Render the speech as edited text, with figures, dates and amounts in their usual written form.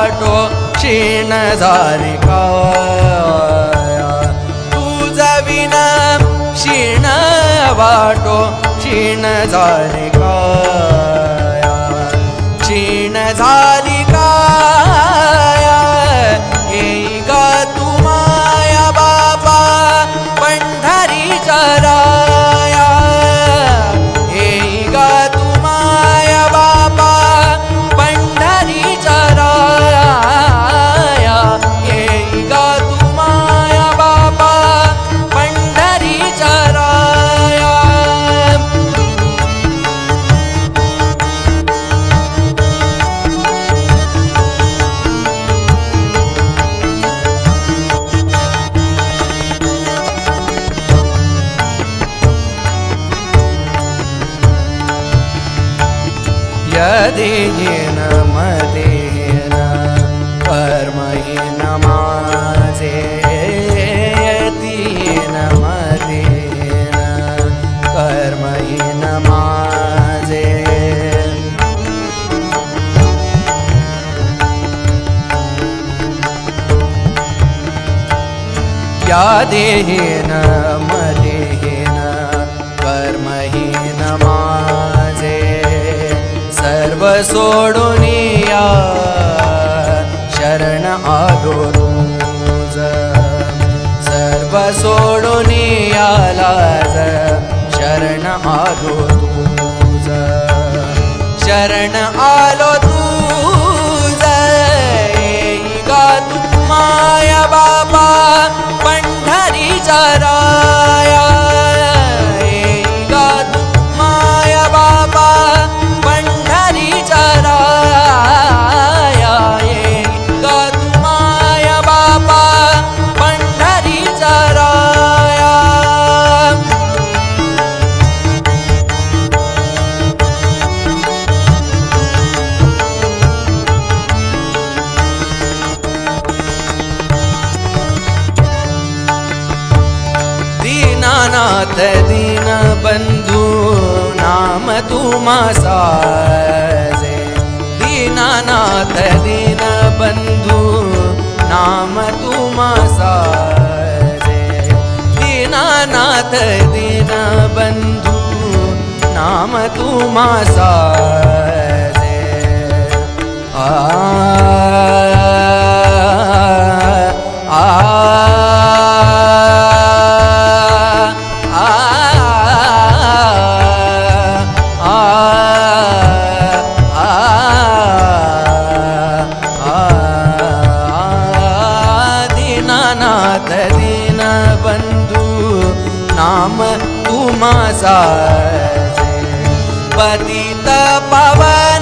वाटो क्षीण झाली काया तुझ विना क्षीण वाटो क्षीण झाली काया क्षीण झाली काया येई ग तू माया बापा पंढरीच्या राया येई ग तू माया बापा पंढरीच्या राया येई ग तू माया बापा पंढरीच्या राया यदीन मदेन कर्महीन माझे यदीन मदेन कर्महीन माझे यादेन मदेन कर्महीन माझे सर्व सोडून या शरण आलो तुझ सर्व सोडून यालाज शरण आलो तुझ शरण आलो तुझ येई ग तू माया बाबा पंढरीच्या राया येई ग तू माया बाबा पंढरीच्या राया येई ग तू माया बाबा पंढरीच्या राया दीनानाथ दीन बंधू नाम तुम्हा साजे दीनानाथ दीन बंधू नाम तुम्हा साजे दीनानाथ दीन बंधू नाम तुम्हा साजे आ दीनानाथ दीन बंधू नाम तुम्हा साजे पतित पावन